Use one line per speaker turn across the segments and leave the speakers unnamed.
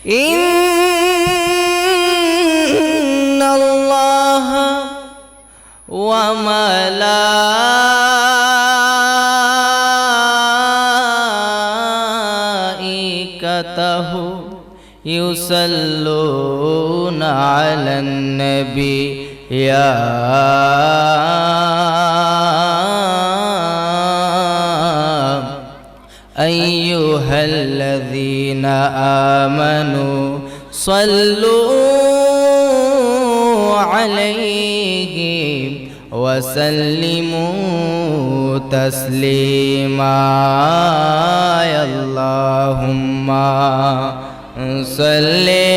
ইন্নাল্লাহা ওয়া মালাইকাতাহু ইউসাল্লুনা আলান নবী ইয়া আইয়ুহাল্লাযীনা আমানু সাল্লু আলাইহি ওয়া সাল্লিমু তাসলিমা আল্লাহুম্মা সাল্লি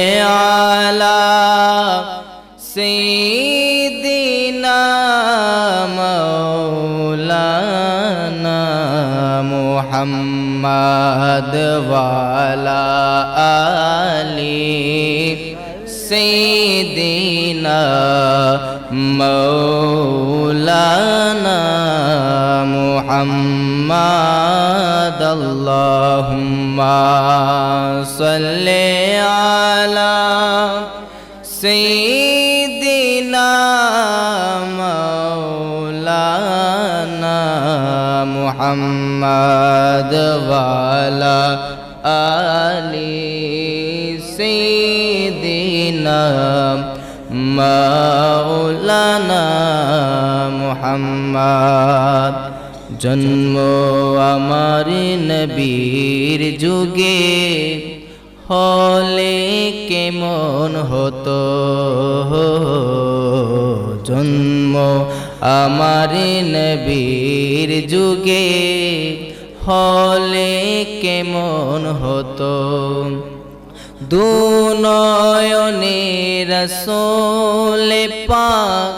আলা সাইয়্যিদিনা মাওলানা মুহাম্মদ ওয়া আলা আলি সাইয়্যিদিনা মাওলানা মুহাম্মদ আল্লাহুম্মা সাল্লি আলা সাইয়্যিদিনা মাওলানা মুহাম্মদ ওয়া আলা আলি সাইয়্যিদিনা মাওলানা মুহাম্মদ। জন্ম আমার নবীর যুগে হলে কেমন হতো, জন্ম আমার নবীর যুগে হলে কেমন হতো। দুনয়নে রাসূল পাক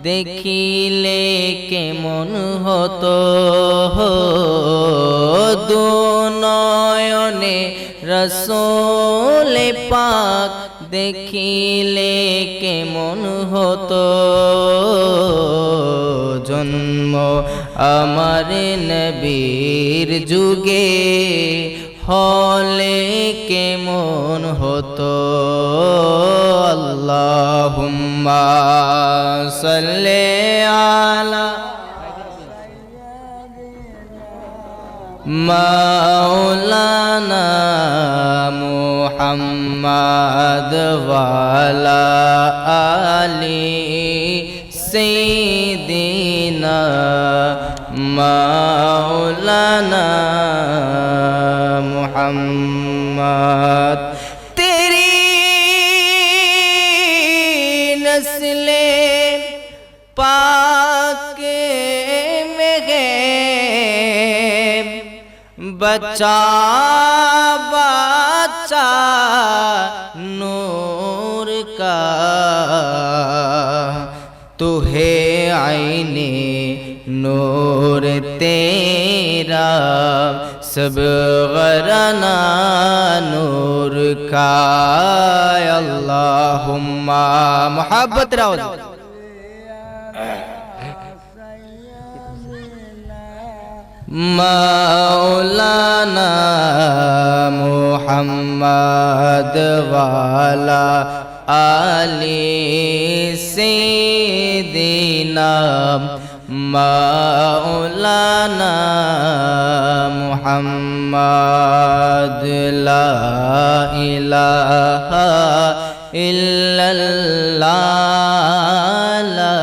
দেখিলে কেমন হতো, দুনয়নে রাসূল পাক দেখিলে কেমন হতো। জন্ম আমার নবীর যুগে হলে কেমন হতো। আল্লাহুম্মা সাল্লি আলা মাওলানা মুহাম্মদ ওয়া আলা আলি সাইয়্যিদিনা মাওলানা মুহাম্মদ। তেরি নসলে पाक में है बच्चा बच्चा नूर का, तू है आईने नूर तेरा सब गराना नूर का। अल्लाहुम्मा मोहब्बत राव मौलाना मुहम्मद वाला आली सैयदना मौलाना मुहम्मद। ला इलाहा इल्लल्लाह ला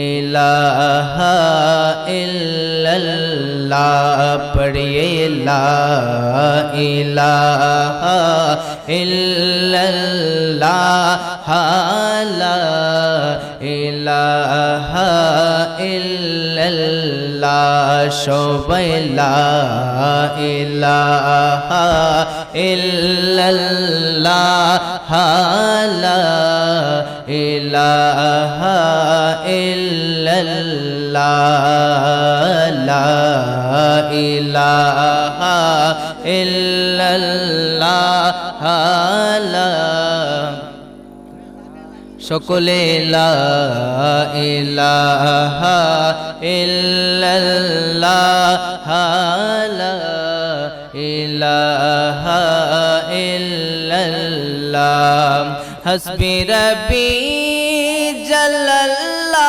इलाहा इल्लल्लाह पढ़िए ला इलाहा इल्लल्लाह ला इलाहा इल्लल्लाह शोभे ला इलाहा इल्लल्लाह ला इलाहा इल्लल्लाह ला इलाहा इल्लल्लाह ला সকলে লা ইলাহা ইল্লাল্লাহ লা ইলাহা ইল্লাল্লাহ ইল্লাল্লাহ হাসবি রাব্বি জাল্লাল্লাহ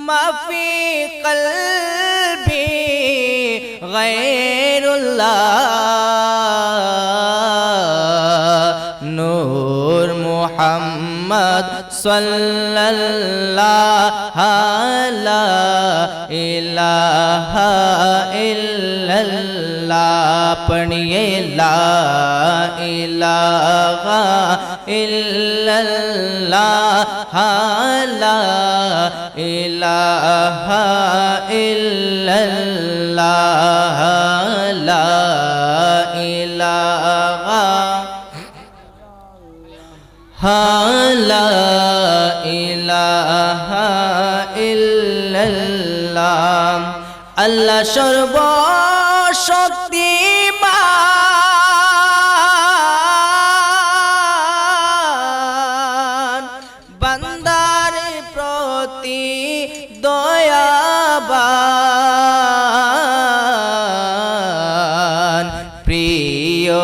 মাফি কলবি গায়রুল্লাহ নূর মুহাম্মদ সাল্লাল্লাহু লা ইলাহা ইল্লাল্লাহ পড়িয়ে লা ইলাহা ইল্লাল্লাহ লা ইলাহা ইল্লাল্লাহ লা ইলাহা লা ইলাহা ইল্লাল্লাহ আল্লাহ সর্বশক্তিমান বান্দার প্রতি দয়াবান প্রিয়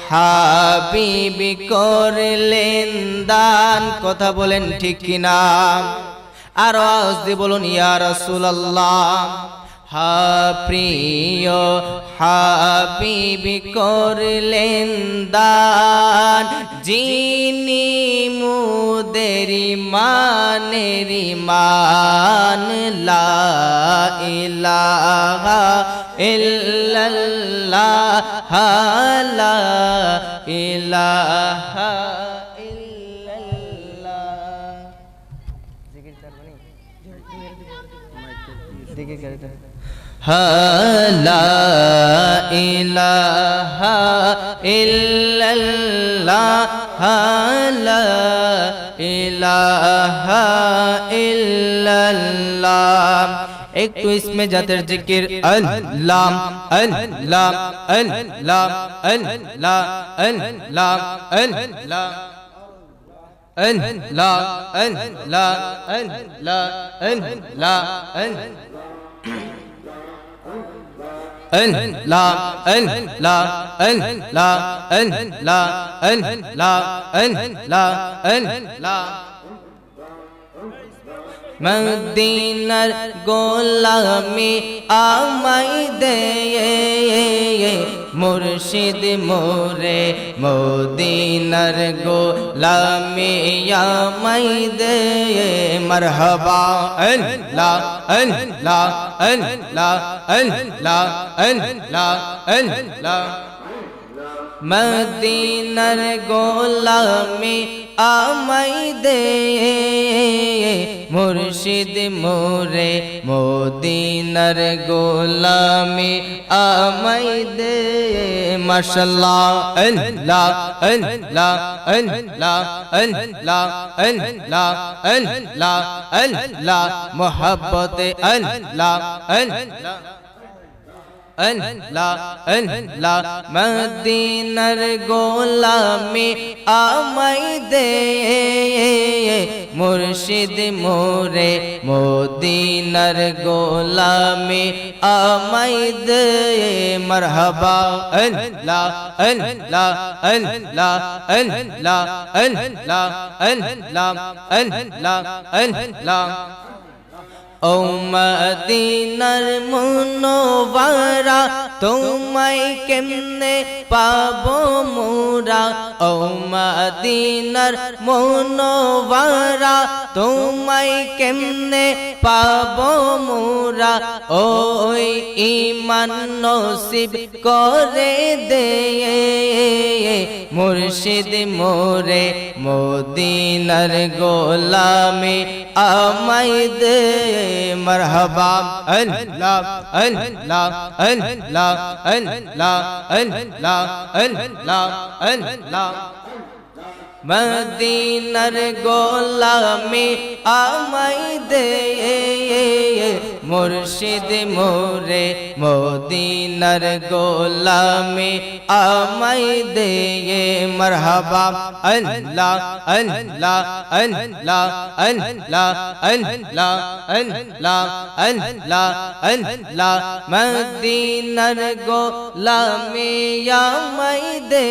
হাবিবি করলেন দান কথা বলেন ঠিক কিনা আর আওয়াজ দিয়ে বলুন ইয়া রাসূলুল্লাহ হা প্রিয় হাবিবি করলেন দান যিনি মুদেরি মানেরি মান লা ইলাহা ইল্লাল্লাহ লা ইলাহা ইল্লাল্লাহ জিকির করবেন জিকির করতে লা ইলাহা ইল্লাল্লাহ লা ইলাহা ইল্লাল্লাহ একটু ইসমে জাতের জিকির আল্লাহ আল্লাহ আল্লাহ আল্লাহ আল্লাহ আল্লাহ আল্লাহ আল্লাহ আল্লাহ আল্লাহ আল্লাহ আল্লাহ আল্লাহ আল্লাহ আল্লাহ আল্লাহ আল্লাহ মদিনার গোলামি আমায় দে মুর্শিদ মোরে মদিনার গোলামি আমায় দে মারহাবা আল্লাহ আল্লাহ আল্লাহ আল্লাহ আল্লাহ আল্লাহ মদিনার গোলামি আমায় দে মুর্শিদ মোরে মদিনার গোলামি আমায় দে মাশাআল্লাহ আল্লাহ আল্লাহ আল্লাহ আল্লাহ আল্লাহ আল্লাহ আল্লাহ মোহাব্বতে আল্লাহ আল্লাহ আল্লাহ আল্লাহ মদিনার গোলামি আমায় দে মুর্শিদ মোরে মদিনার গোলামি আমায় দে মারহাবা আল্লাহ আল্লাহ আল্লাহ আল্লাহ আল্লাহ আল্লাহ আল্লাহ আল্লাহ ও মদিনার মুনওয়ারা তোমায় কেমনে পাবো মোরা ও মদিনার মুনওয়ারা তোমায় কেমনে পাবো মোরা ওই ঈমান নসিব করে দে মুর্শিদ মোরে মদিনার গোলামি আমায় দে মারহাবা আল্লাহ আল্লাহ আল্লাহ আল্লাহ আল্লাহ আল্লাহ আল্লাহ মদিনার গোলামি আমায় দে মুর্শিদ মোরে মদিনার গোলামি আমায় দে মারহাবা আল্লাহ আল্লাহ আল্লাহ আল্লাহ আল্লাহ আল্লাহ আল্লাহ আল্লাহ মদিনার গোলামি আমায় দে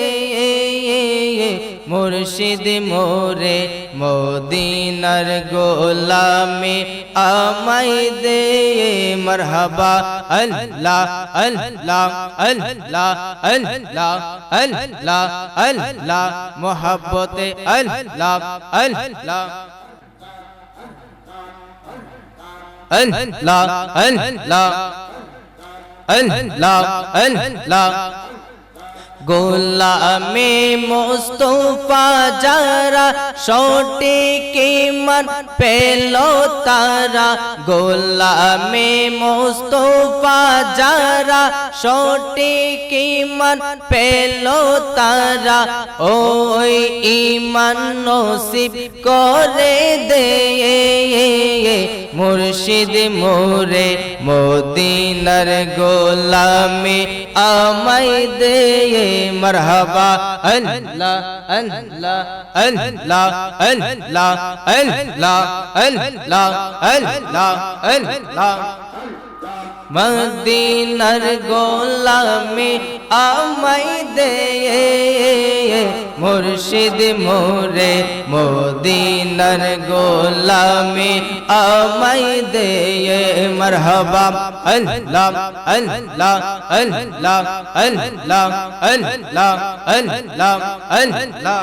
মুর্শিদ মোরে মদিনার গোলামি আমায় দে মারহাবা আল্লাহ আল্লাহ আল্লাহ আল্লাহ আল্লাহ আল্লাহ মোহাব্বতে আল্লাহ আল্লাহ আল্লাহ আল্লাহ আল্লাহ আল্লাহ গোলামে মুস্তাফা যারা সঠিক ঈমান পেল তারা গোলামে মুস্তাফা যারা সঠিক ঈমান পেল তারা ওই ঈমান নসিব করে দে মুর্শিদ মোরে মদিনার গোলামি আমায় দে মারহাবা আল্লাহ আল্লাহ আল্লাহ আল্লাহ আল্লাহ আল্লাহ আল্লাহ আল্লাহ মদিনার গোলামি আমায় দে মুর্শিদ মোরে মদিনার গোলামি আমায় দে মারহাবা আল্লাহ আল্লাহ আল্লাহ আল্লাহ আল্লাহ আল্লাহ আল্লাহ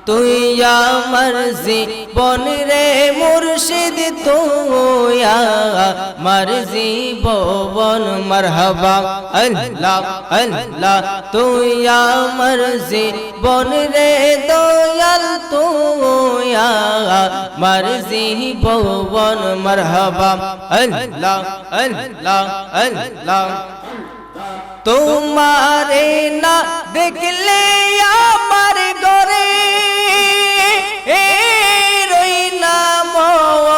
তুই আমার জীবন রে মুর্শিদ তুই আমার জীবন মারহাবা আল্লাহ আল্লাহ তুই আমার জীবন রে দয়াল তুই আমার জীবন মারহাবা আল্লাহ আল্লাহ আল্লাহ তোমারে না দেখলে আমার ঘরে রই না মরে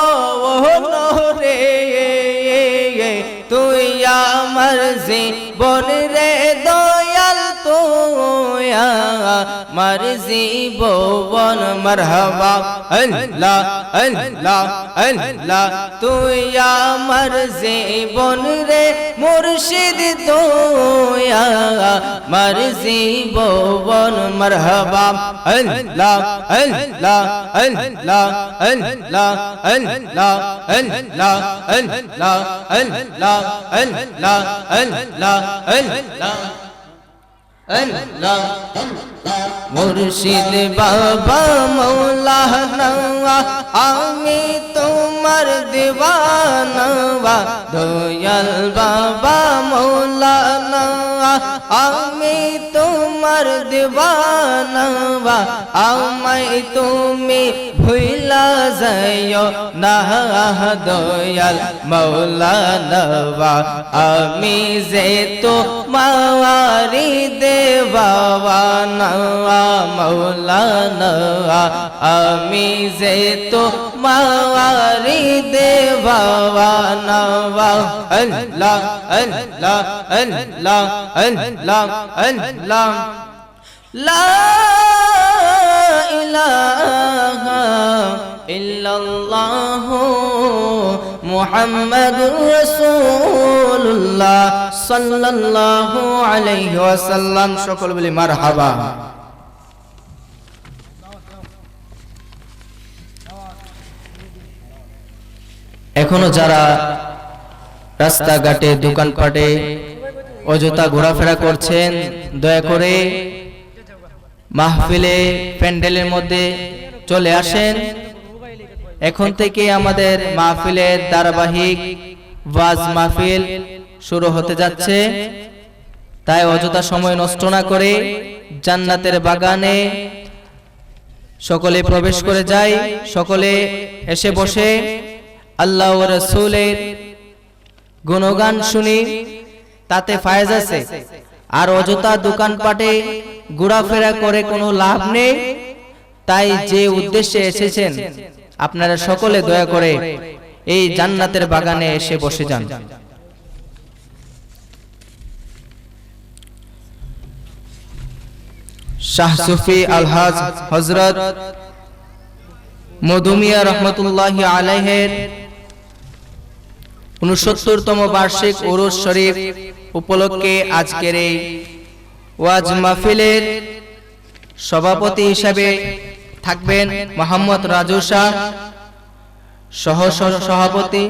তুই আমার জীবন রে দয়াল তুই আমার জীবন মারহাবা আল্লাহ আল্লাহ আল্লাহ তুই আমার জীবন রে মুর্শিদ তুই আমার জীবন মারহাবা আল্লাহ আল্লাহ আল্লাহ আল্লাহ আল্লাহ আল্লাহ আল্লাহ আল্লাহ আল্লাহ আল্লাহ আল্লাহ আল্লাহ মুর্শিদ বাবা মৌলানা আমি তোমার দিওয়ানা দয়াল বাবা মৌলানা আমি তোমার দিওয়ানা আমায় তুমি ভুলা যাইও না দয়াল মৌলানা আমি যে তো মাওয়ারি দেওয়ানা মৌলানা আমি যে তো মাওয়ারি দেওয়ানা আল্লাহ আল্লাহ আল্লাহ আল্লাহ আল্লাহ লা ইলাহা ইল্লাল্লাহ মুহাম্মাদুর রাসূলুল্লাহ সাল্লাল্লাহু আলাইহি ওয়াসাল্লাম সকল বলি মারহাবা এখনো যারা রাস্তাঘাটে দোকানপাটে অযথা ঘোরাফেরা করছেন দয়া করে মাহফিলে প্যান্ডেলের মধ্যে চলে আসেন এখন থেকে আমাদের মাহফিলের ধারাবাহিক ওয়াজ মাহফিল শুরু হতে যাচ্ছে তাই অযথা সময় নষ্ট না করে জান্নাতের বাগানে সকলে প্রবেশ করে যায় সকলে এসে বসে আল্লাহ ও রাসূলের গুণগান শুনি তাতে ফায়েজ আছে আর অযথা দোকানপাটে ঘোরাফেরা করে কোনো লাভ নেই তাই যে উদ্দেশ্যে এসেছেন আপনারা সকলে দয়া করে এই জান্নাতের বাগানে এসে বসে যান। শাহ সুফি আলহাজ হযরত মধুমিয়া রহমতুল্লাহি আলাইহির 69তম বার্ষিক উরুস শরীফ উপলক্ষে আজকের এই ওয়াজ মাহফিলের সভাপতি হিসেবে থাকবেন মোহাম্মদ রাজু শাহ, সহ সভাপতি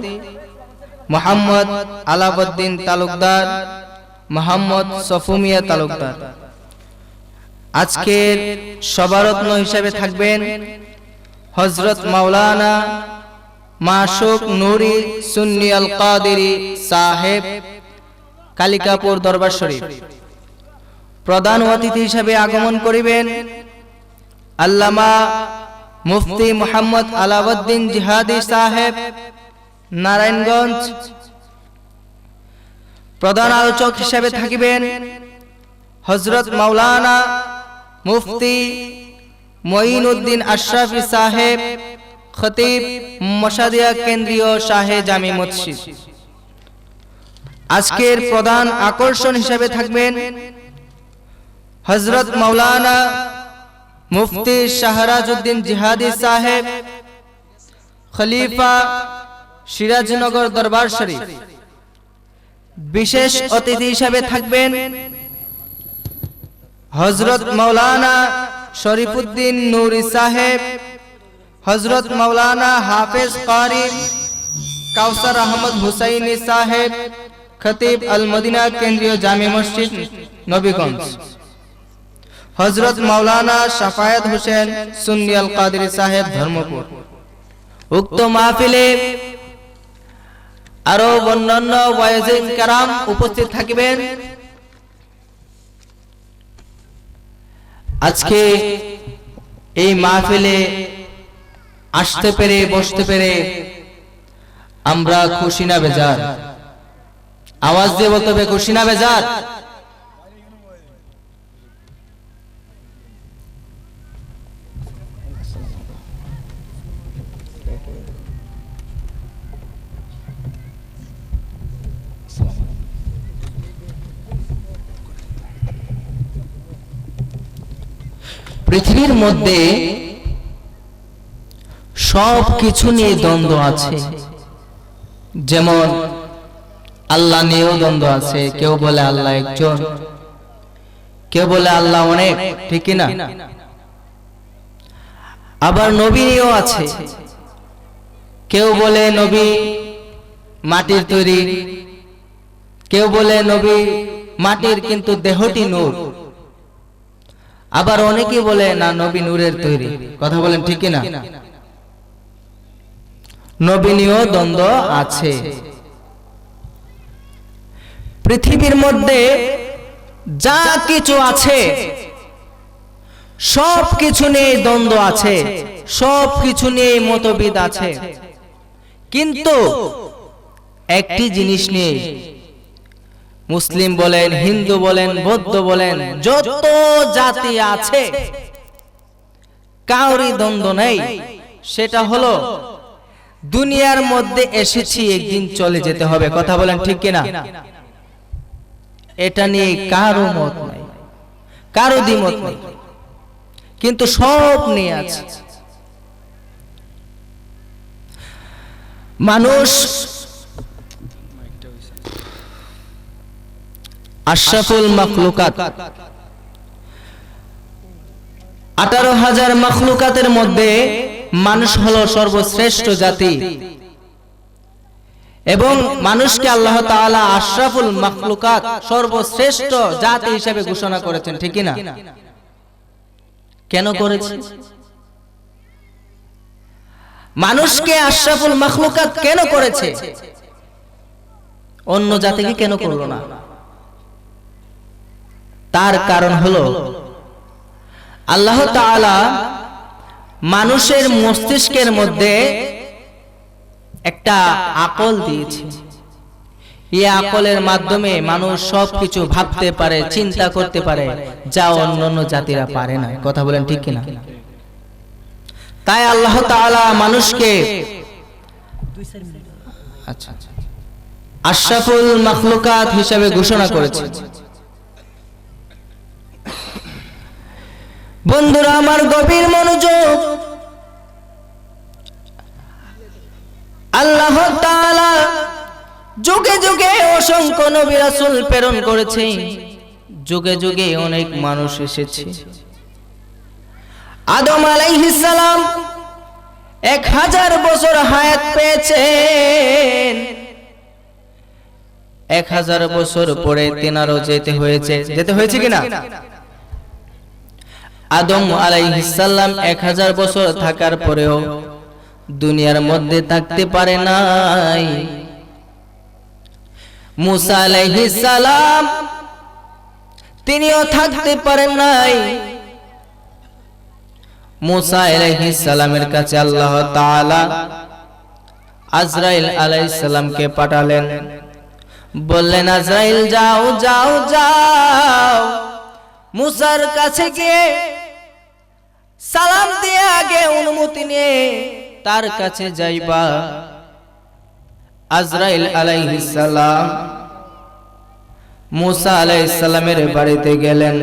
মোহাম্মদ আলাউদ্দিন তালুকদার, মোহাম্মদ সফুমিয়া তালুকদার। আজকের সভারত্ন হিসেবে থাকবেন হযরত মাওলানা মাসুক নুরি সুন্নি আল কাদেরী সাহেব, কালিকাপুর দরবার শরীফ। প্রধান অতিথি হিসেবে আগমন করিবেন আল্লামা মুফতি মুহাম্মদ আলাউদ্দিন জিহাদি সাহেব, নারায়ণগঞ্জ। প্রধান আলোচক হিসেবে থাকিবেন হযরত মাওলানা মুফতি মঈনুদ্দিন আশরাফি সাহেব, খতিব মশাদিয়া কেন্দ্রীয় শাহে জামি মসজিদ। আজকের প্রধান আকর্ষণ হিসেবে থাকবেন হযরত মাওলানা মুফতি শাহরাজউদ্দিন জিহাদি সাহেব, খলিফা সিরাজনগর দরবার শরীফ। বিশেষ অতিথি হিসেবে থাকবেন হযরত মাওলানা শরীফুদ্দিন নুরি সাহেব, হযরত মাওলানা হাফেজ কারি কাউসার আহমদ হুসাইনি সাহেব, খতিব আল মদিনা কেন্দ্রীয় জামি মসজিদ নবীগঞ্জ। হযরত মাওলানা শাফায়াত হোসেন সুন্নি আল কাদেরী সাহেব, ধর্মপুর। উক্ত মাহফিলে আরো অন্যান্য ওয়াইজিন কেরাম উপস্থিত থাকবেন। আজকে এই মাহফিলে আসতে পেরে বসতে পেরে আমরা খুশি না বেজার? আওয়াজ দিয়ে বলতে হবে খুশি না বেজার? পৃথিবীর মধ্যে সব কিছু নিয়ে দ্বন্দ্ব আছে। যেমন আল্লাহ নিয়েও দ্বন্দ্ব আছে। কেউ বলে আল্লাহ একজন, কেউ বলে আল্লাহ অনেক, ঠিক কি না? আবার নবী নিয়েও আছে। কেউ বলে নবী মাটির তৈরি, কেউ বলে নবী মাটির কিন্তু দেহটি নূর। আবার অনেকে বলে না নবী নূরের তৈরি। কথা বলেন ঠিক কি না? নবী নিয়েও দ্বন্দ্ব আছে। পৃথিবীর মধ্যে যা কিছু আছে সব কিছু নিয়ে দ্বন্দ্ব আছে, সব কিছু নিয়ে মতভেদ আছে, কিন্তু একটি জিনিস নিয়ে মুসলিম বলেন, হিন্দু বলেন, বৌদ্ধ বলেন, যত জাতি আছে কাউরি দ্বন্দ্ব নেই। সেটা হলো দুনিয়ার মধ্যে এসেছি, একদিন চলে যেতে হবে। কথা বলেন ঠিক কিনা? এটা নিয়ে কারো মত নাই, কারো দ্বিমত নেই, কিন্তু সব নিয়ে আছে। মানুষ আশরাফুল মাখলুকাত, 18,000 মাখলুকাতের মধ্যে মানুষ হলো সর্বশ্রেষ্ঠ জাতি, এবং মানুষকে আল্লাহ তাআলা আশরাফুল মাখলুকাত, সর্বশ্রেষ্ঠ জাতি হিসেবে ঘোষণা করেছেন, ঠিক কি না? কেন করেছেন? মানুষকে আশরাফুল মাখলুকাত কেন করেছে? অন্য জাতিকে কেন করলো না? তার কারণ হলো আল্লাহ তাআলা মানুষের মস্তিষ্কের মধ্যে একটা আকল দিয়েছে। এই আকলের মাধ্যমে মানুষ সবকিছু ভাবতে পারে, চিন্তা করতে পারে, যা অন্যান্য জাতিরা পারে না। কথা বলেন ঠিক কিনা? তাই আল্লাহ তাআলা মানুষকে আচ্ছা আশরাফুল মাখলুকাত হিসেবে ঘোষণা করেছেন। বন্ধুরা আমার গভীর মনোযোগ, আল্লাহ তাআলা যুগে যুগে অসংখ্য নবী রাসূল প্রেরণ করেছে, যুগে যুগে অনেক মানুষ এসেছে। আদম আলাইহিস সালাম 1000 বছর হায়াত পেয়েছেন। 1000 বছর পরে তেনারও যেতে হয়েছে কিনা? আদম আলাইহিস সালাম 1000 বছর থাকার পরেও দুনিয়ার মধ্যে থাকতে পারে নাই। মুসা আলাইহিস সালাম তিনিও থাকতে পারেন নাই। মুসা আলাইহিস সালামের কাছে আল্লাহ তাআলা আজরাইল আলাইহিস সালামকে পাঠালেন, বললেন আজরাইল যাও যাও যাও, মুসার কাছে গিয়ে সালাম দিয়ে আগে অনুমতি নিয়ে তার কাছে যাইবা। আজরাইল আলাইহিস সালাম মুসা আলাইহিস সালামের বাড়িতে গেলেন।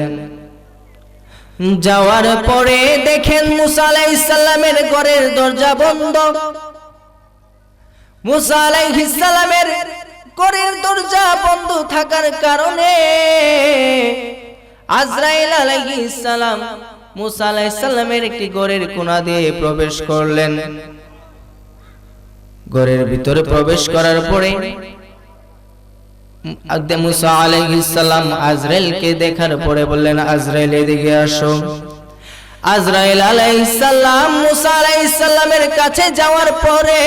যাওয়ার পরে দেখেন মুসা আলাইহিস সালামের ঘরের দরজা বন্ধ। মুসা আলাইহিস সালামের ঘরের দরজা বন্ধ থাকার কারণে আজরাইল আলাইহিস সালাম মুসা আলাইহিস সালামের একটি ঘরের কোণা দিয়ে প্রবেশ করলেন। ঘরের ভিতরে প্রবেশ করার পরে মুসা আলাইহিস সালাম আজরাইলকে দেখার পরে বললেন, আজরাইল এদিকে আসো। আজরাইল আলাইহিস সালাম মুসা আলাইহিস সালামের কাছে যাওয়ার পরে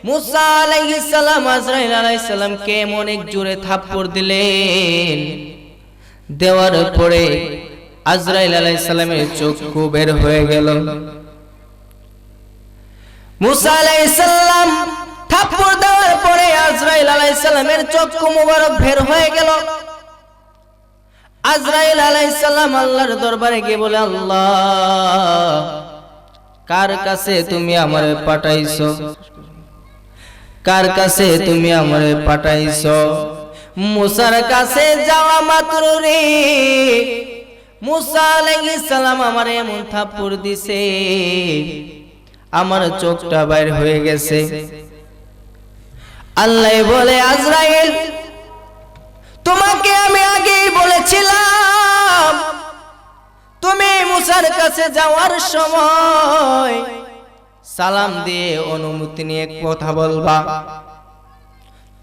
মুসা আলাইহিস সালাম আজরাইল আলাইহিস সালামকে অনেক জোরে থাপ্পড় দিলেন। দেওয়ার পরে আজরাইল আলাইহিস সালামের চক্ষু বের হয়ে গেল। মুসা আলাইহিস সালাম থাপ্পড় দেওয়ার পরে আজরাইল আলাইহিস সালামের চক্ষু মুবারক বের হয়ে গেল। আজরাইল আলাইহিস সালাম আল্লাহর দরবারে গিয়ে বলে, আল্লাহ, কার কাছে তুমি আমারে পাঠাইছো? কার কাছে তুমি আমারে পাঠাইছো? মুসার কাছে যাওয়া মাত্র রে মুসা আলাইহিস সালাম আমারে এমন থাপ্পড় দিছে, আমার চোখটা বাইর হয়ে গেছে। আল্লাহ বলে, আজরাইল, তোমাকে আমি আগেই বলেছিলাম তুমি মুসার কাছে যাওয়ার সময় সালাম দিয়ে অনুমতি নিয়ে কথা বলবা।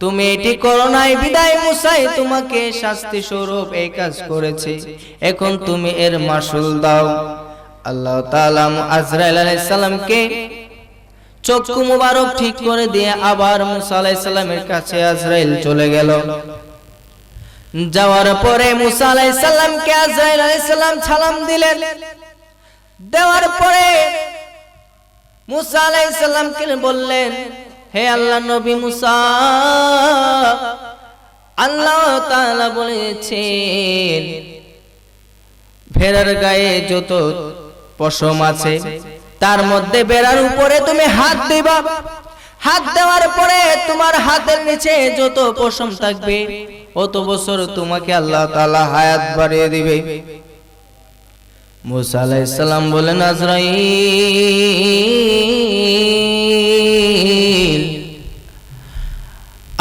তুমি এটি করো নাই বিদায় মুসাই তোমাকে শাস্তি স্বরূপ এই কাজ করেছে, এখন তুমি এর মাসুল দাও। আল্লাহ তাআলা আজরাইল আলাইহিস সালামকে চক্ষু মুবারক ঠিক করে দিয়ে আবার মুসা আলাইহিস সালামের কাছে আজরাইল চলে গেল। যাওয়ার পরে মুসা আলাইহিস সালামকে আজরাইল আলাইহিস সালাম সালাম দিলেন। দেওয়ার পরে মুসা আলাইহিস সালামকে বললেন, হে আল্লাহ নবী মুসা, আল্লাহ তাআলা বলেছেন ভেড়ার গায়ে যত পশম আছে তার মধ্যে বেড়ার উপরে তুমি হাত দিবা। হাত দেওয়ার পরে তোমার হাতের নিচে যত পশম থাকবে অত বছর তোমাকে আল্লাহ তাআলা হায়াত বাড়িয়ে দিবে। মুসা আলাইহিস সালাম বলেন, আজরাইল,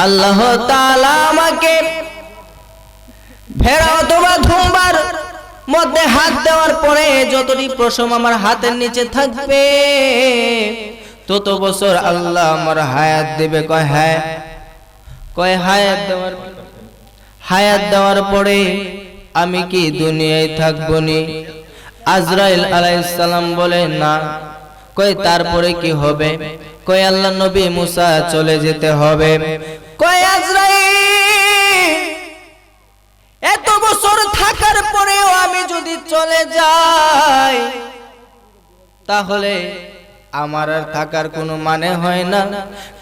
আল্লাহ তাআলা আমাকে ভেড়া অথবা ধুমবার মধ্যে হাত দেওয়ার পরে যতটি পশম আমার হাতের নিচে থাকবে তত বছর আল্লাহ আমার হায়াত দেবে। কয় হ্যাঁ, কয় হায়াত দেওয়ার পরে আমি কি দুনিয়ায় থাকবো নি? আজরাইল আলাইহিস সালাম বলে, না। কয় তারপরে কি হবে? কয় আল্লাহ নবী মুসা চলে যেতে হবে। কয় আজরাইল, এত বছর থাকার পরেও আমি যদি চলে যাই তাহলে আমার আর থাকার কোনো মানে হয় না,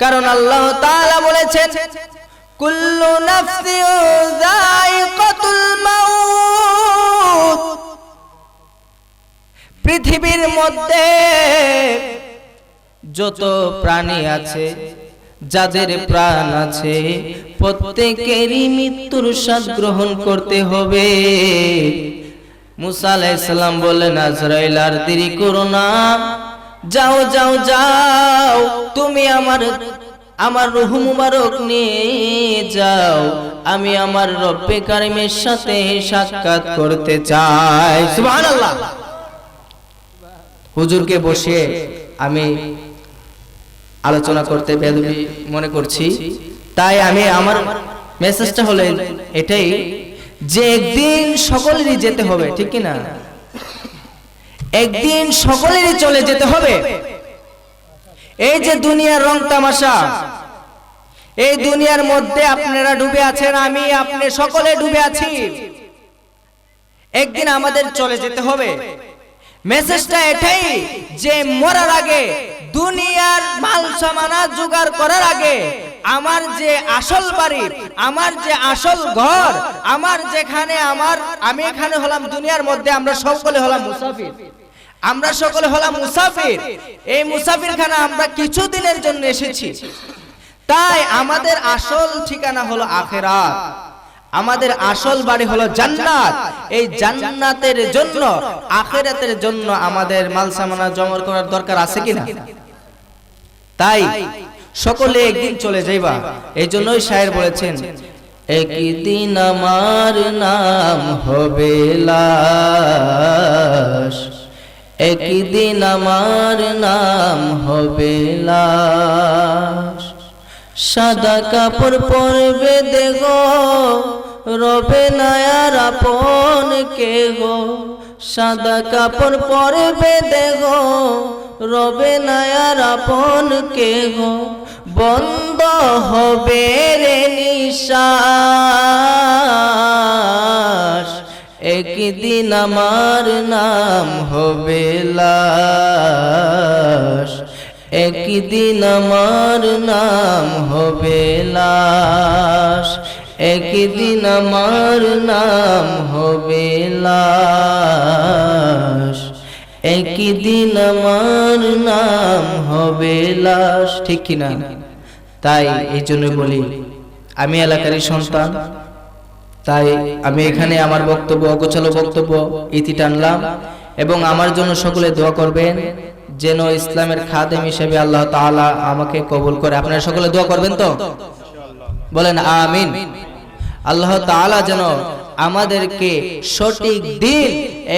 কারণ আল্লাহ তাআলা বলেছেন কুল্লু নাফসিন যায়িকাতুল মাউত, পৃথিবীর মধ্যে যত প্রাণী আছে, যাদের প্রাণ আছে, প্রত্যেকেরই মৃত্যুর স্বাদ গ্রহণ করতে হবে। মুসা আলাইহিস সালাম বললেন, আজরাইল আর দেরি করো না, যাও যাও যাও, তুমি আমার রূহ মুবারক নিয়ে যাও, আমি আমার রব্বে কারিমের সাথে সাক্ষাৎ করতে চাই। সুবহানাল্লাহ। হুজুরকে বসিয়ে আমি আলোচনা করতে বেদবি মনে করছি, তাই আমি আমার মেসেজটা হলো এটাই যে একদিন সকলেরই যেতে হবে, ঠিক কি না? একদিন সকলেরই চলে যেতে হবে। এই যে দুনিয়ার রং তামাশা, এই দুনিয়ার মধ্যে আপনারা ডুবে আছেন, আমি আপনি সকলে ডুবে আছি। একদিন আমাদের চলে যেতে হবে। মেসেজটা এটাই যে মরার আগে, দুনিয়ার মাল সামানা জোগাড় করার আগে, আমার যে আসল বাড়ি, আমার যে আসল ঘর, আমার যেখানে আমি এখানে হলাম দুনিয়ার মধ্যে, আমরা সকলে হলাম মুসাফির। আমরা সকলে হলাম মুসাফির। এই মুসাফিরখানা আমরা কিছুদিনের জন্য এসেছি, তাই আমাদের আসল ঠিকানা হলো আখিরাত, আমাদের আসল বাড়ি হলো জান্নাত। এই জান্নাতের জন্য, আখিরাতের জন্য আমাদের মাল সামানা জমা করার দরকার আছে কিনা? তাই সকলে একদিন চলে যাইবা। এই জন্যই শায়ের বলেছেন, একদিন আমার নাম হবে লাশ, একদিন আমার নাম হবে লাশ। সাদা কাপড় পরবে দেখো, রবে না আর আপন কে গো। সাদা কাপড় পরবে দেখো, রবে না আর আপন কে গো। বন্ধ হবে রে নিঃশ্বাস, একদিন আমার নাম হবে লাশ, একদিন আমার নাম হবে লাশ, একদিন আমার নাম হবে লাশ, একদিন আমার নাম হবে লাশ। ঠিক কিনা? তাই এই জন্য বলি, আমি এলাকারই সন্তান, তাই আমি এখানে আমার বক্তব্য, অগোছালো বক্তব্য ইতি টানলাম, এবং আমার জন্য সকলে দোয়া করবেন যেন ইসলামের খাদেম হিসেবে আল্লাহ তাআলা আমাকে কবুল করে। আপনারা সকলে দোয়া করবেন তো? বলেন আমিন। আল্লাহ তাআলা যেন আমাদেরকে সঠিক দিন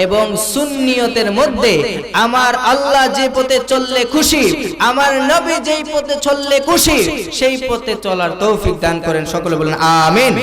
এবং সুন্নিয়তের মধ্যে, আমার আল্লাহ যে পথে চললে খুশি, আমার নবী যেই পথে চললে খুশি, সেই পথে চলার তৌফিক দান করেন। সকলে বলেন আমিন।